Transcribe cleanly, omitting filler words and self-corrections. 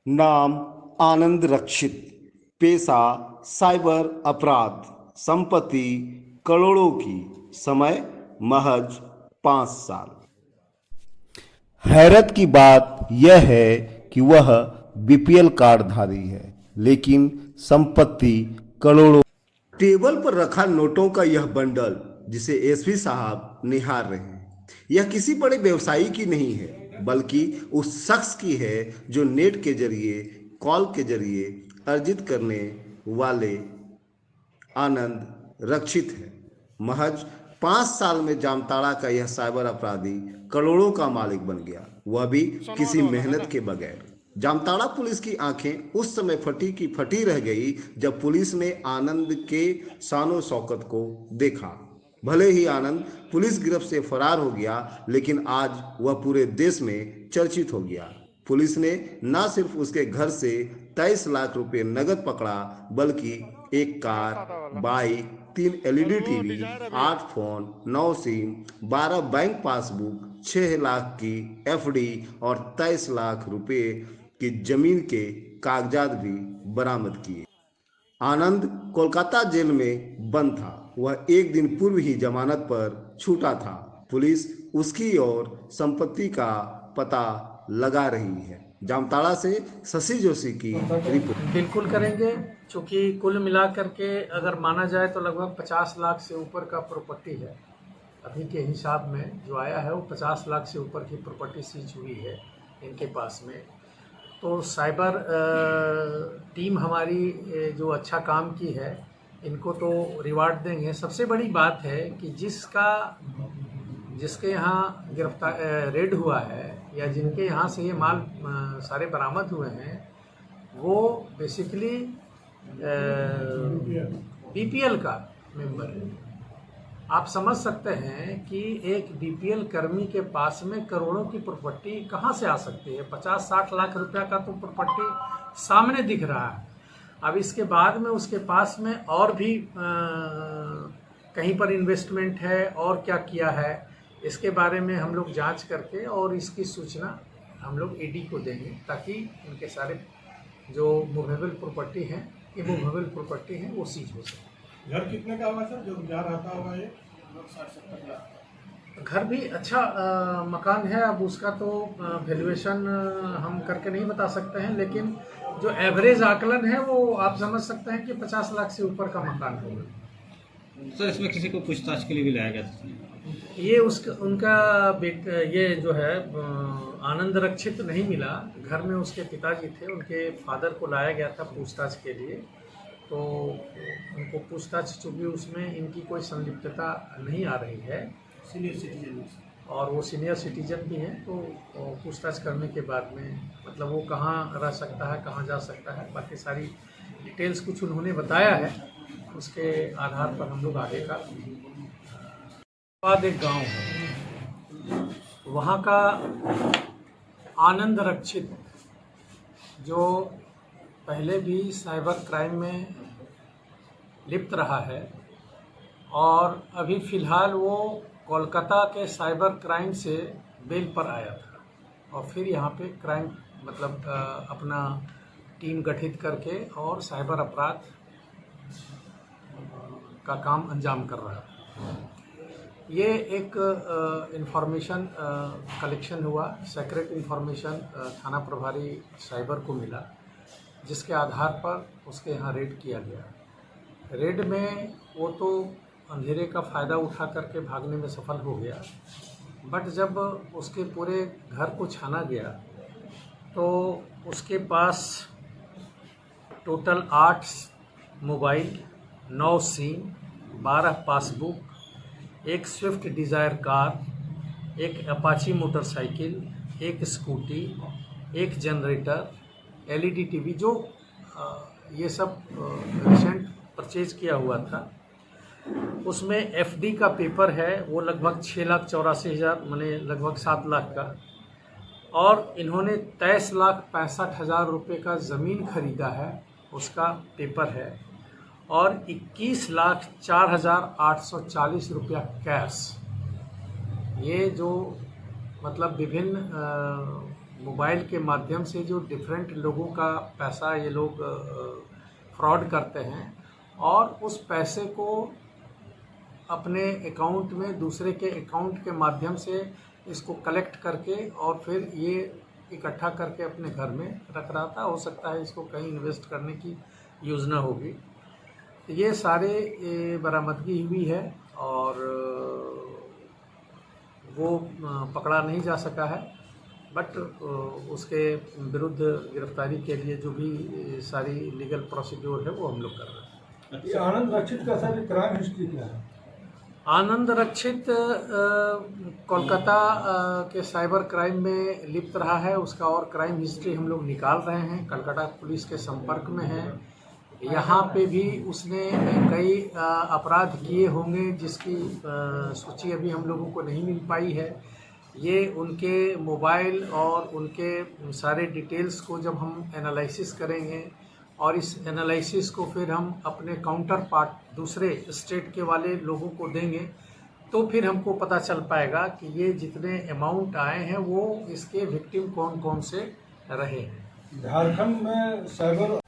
नाम आनंद रक्षित, पेशा साइबर अपराध, संपत्ति करोड़ों की, समय महज 5 साल। हैरत की बात यह है कि वह बीपीएल कार्डधारी है, लेकिन संपत्ति करोड़ों। टेबल पर रखा नोटों का यह बंडल जिसे एसपी साहब निहार रहे हैं, यह किसी बड़े व्यवसायी की नहीं है, बल्कि उस शख्स की है जो नेट के जरिए, कॉल के जरिए अर्जित करने वाले आनंद रक्षित है। महज 5 साल में जामताड़ा का यह साइबर अपराधी करोड़ों का मालिक बन गया, वह भी किसी मेहनत के बगैर। जामताड़ा पुलिस की आंखें उस समय फटी की फटी रह गई जब पुलिस ने आनंद के शानो शौकत को देखा। भले ही आनंद पुलिस गिरफ्त से फरार हो गया, लेकिन आज वह पूरे देश में चर्चित हो गया। पुलिस ने न सिर्फ उसके घर से 23 लाख रुपए नगद पकड़ा, बल्कि एक car, bike, 3 LED TV, 8 phone, 9 SIM, 12 bank passbook, 6 lakh की एफडी और 23 लाख रुपए की जमीन के कागजात भी बरामद किए। आनंद कोलकाता जेल में बंद था। वह एक दिन पूर्व ही जमानत पर छूटा था। पुलिस उसकी और संपत्ति का पता लगा रही है। जामताड़ा से शशि जोशी की रिपोर्ट। बिल्कुल करेंगे, क्योंकि कुल मिलाकर के अगर माना जाए तो लगभग 50 लाख से ऊपर का प्रॉपर्टी है। अभी के हिसाब में जो आया है वो 50 लाख से ऊपर की प्रॉपर्टी सीज हुई है इनके पास में। तो साइबर टीम हमारी जो अच्छा काम की है, इनको तो रिवार्ड देंगे। सबसे बड़ी बात है कि जिसके यहाँ गिरफ्तार रेड हुआ है या जिनके यहाँ से ये माल सारे बरामद हुए हैं, वो बेसिकली बीपीएल का मेंबर है। आप समझ सकते हैं कि एक बीपीएल कर्मी के पास में करोड़ों की प्रॉपर्टी कहाँ से आ सकती है। 50-60 लाख रुपया का तो प्रॉपर्टी सामने दिख रहा है। अब इसके बाद में उसके पास में और भी कहीं पर इन्वेस्टमेंट है और क्या किया है, इसके बारे में हम लोग जांच करके और इसकी सूचना हम लोग ईडी को देंगे, ताकि इनके सारे जो मूवेबल प्रॉपर्टी हैं, इमूवेबल प्रॉपर्टी हैं, वो सीज हो सके। घर कितने का हुआ सर जो जा रहता होगा ये? 60-70 लाख। घर भी अच्छा मकान है। अब उसका तो वैल्यूएशन हम करके नहीं बता सकते हैं, लेकिन जो एवरेज आकलन है वो आप समझ सकते हैं कि 50 लाख से ऊपर का मकान होगा। सर, इसमें किसी को पूछताछ के लिए भी लाया गया था? ये उनका ये जो है आनंद रक्षित नहीं मिला। घर में उसके पिताजी थे, उनके फादर को लाया गया था पूछताछ के लिए। तो उनको पूछताछ, चूँकि उसमें इनकी कोई संलिप्तता नहीं आ रही है, सीनियर सिटीजन और वो सीनियर सिटीजन भी हैं, तो पूछताछ करने के बाद में मतलब वो कहाँ रह सकता है, कहाँ जा सकता है, बाकी सारी डिटेल्स कुछ उन्होंने बताया है, उसके आधार पर हम लोग आगे का। बाद एक गांव है, वहाँ का आनंद रक्षित, जो पहले भी साइबर क्राइम में लिप्त रहा है, और अभी फ़िलहाल वो कोलकाता के साइबर क्राइम से बेल पर आया था, और फिर यहाँ पे क्राइम मतलब अपना टीम गठित करके और साइबर अपराध का काम अंजाम कर रहा है। ये एक इंफॉर्मेशन कलेक्शन हुआ, सीक्रेट इंफॉर्मेशन थाना प्रभारी साइबर को मिला, जिसके आधार पर उसके यहाँ रेड किया गया। रेड में वो तो अंधेरे का फ़ायदा उठा करके भागने में सफल हो गया, बट जब उसके पूरे घर को छाना गया तो उसके पास टोटल 8 मोबाइल, 9 सिम, 12 पासबुक, एक स्विफ्ट डिज़ायर कार, एक अपाची मोटरसाइकिल, एक स्कूटी, एक जनरेटर, एलईडी टीवी, जो ये सब रिसेंट परचेज किया हुआ था। उसमें एफडी का पेपर है, वो लगभग 6,84,000 माने लगभग 7 लाख का, और इन्होंने 23,65,000 रुपये का ज़मीन खरीदा है, उसका पेपर है, और 21,04,840 रुपया कैश। ये जो मतलब विभिन्न मोबाइल के माध्यम से जो डिफरेंट लोगों का पैसा ये लोग फ्रॉड करते हैं और उस पैसे को अपने अकाउंट में दूसरे के अकाउंट के माध्यम से इसको कलेक्ट करके और फिर ये इकट्ठा करके अपने घर में रख रहा था। हो सकता है इसको कहीं इन्वेस्ट करने की योजना होगी। तो ये सारे बरामदगी हुई है और वो पकड़ा नहीं जा सका है, बट उसके विरुद्ध गिरफ्तारी के लिए जो भी सारी लीगल प्रोसीड्योर है वो हम लोग कर रहे हैं। ये आनंद रक्षित का सर क्राइम हिस्ट्री क्या है? आनंद रक्षित कोलकाता के साइबर क्राइम में लिप्त रहा है। उसका और क्राइम हिस्ट्री हम लोग निकाल रहे हैं। कलकत्ता पुलिस के संपर्क में है। यहाँ पे भी उसने कई अपराध किए होंगे जिसकी सूची अभी हम लोगों को नहीं मिल पाई है। ये उनके मोबाइल और उनके सारे डिटेल्स को जब हम एनालिसिस करेंगे और इस एनालिसिस को फिर हम अपने काउंटर पार्ट दूसरे स्टेट के वाले लोगों को देंगे तो फिर हमको पता चल पाएगा कि ये जितने अमाउंट आए हैं वो इसके विक्टिम कौन कौन से रहे हैं। झारखंड में साइबर